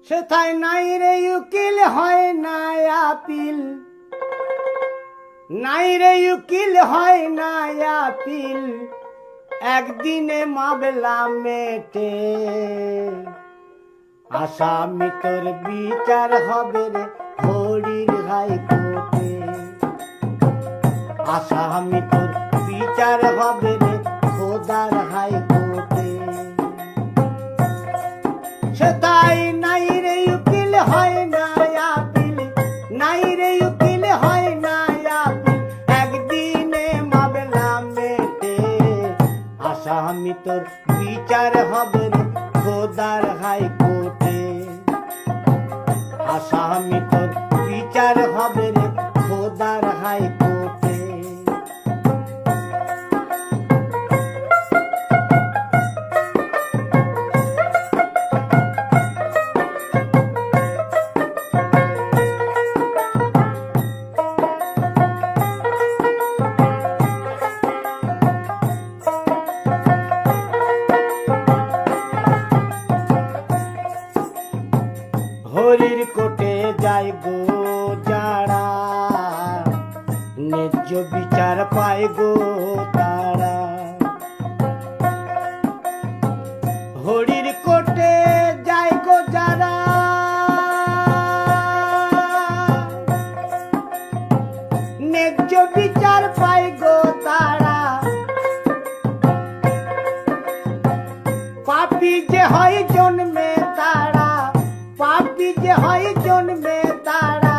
সেথায় নাই রে উকিল হয় না আপিল, নাই রে উকিল হয় না আপিল, একদিনে মামলা মেটে। আসামি তোর বিচার হবে রে হরির হাইকোর্টে, আসামি তোর বিচার হবে রে খোদার হাইকোর্টে। সেটাই নাই রে উকিল হয় না আপিল, নাই রে উকিল হয় না আপিল, একদিনে মামলা মেটে। আসামি তোর বিচার হবে রে খোদার হাইকোর্টে, আসামি তোর বিচার হবে রে খোদার হাইকোর্টে। হরির কোটে যায় গো যারা, ন্যায্য বিচার পায় গো তারা। হরির কোটে যায় গো যারা, ন্যায্য বিচার পায় গো তারা। পাপী যে হয় জন্মে তারা, পাপী যে হয় জন্মে তারা,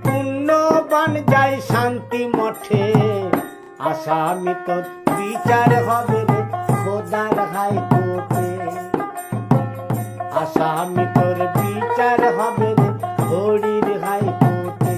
পুণ্যবান যায় শান্তি মঠে। আসামি তোর বিচার হবে রে খোদার হাইকোর্টে, আসামি তোর বিচার হবে রে হরির হাইকোর্টে।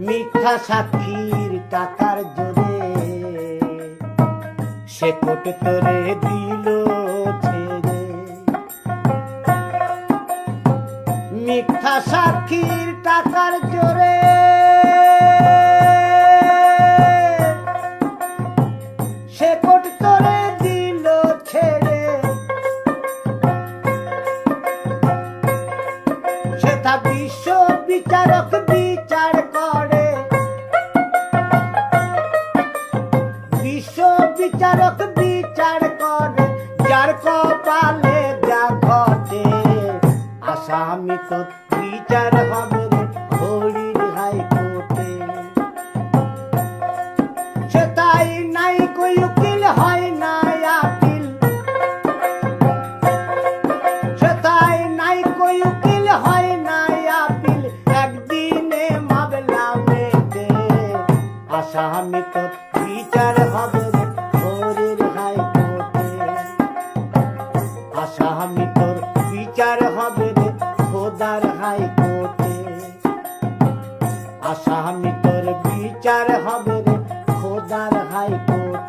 মিথ্যা সাক্ষীর টাকার জোরে সে কোট তোরে দিল ছেড়ে, মিথ্যা সাক্ষীর টাকার জোরে সে কোট তোরে দিল ছেড়ে। সেটা বিশ্ব বিচারক বিচার করে, বিশ্ব বিচারক বিচার করে, যার কপালে যা ঘটে। আসামি তোর বিচার হবে রে হরির হাইকোর্টে, সেটাই নাই কই উকিল হয় না আপিল, সেটাই নাই কই উকিল হয় না আপিল, একদিনে মামলা মেটে। আসামি তোর বিচার হবে রে হরির হাইকোর্টে, আসামি তোর বিচার হবে রে খোদার হাইকোর্টে, আসামি তোর বিচার হবে রে খোদার হাইকোর্টে।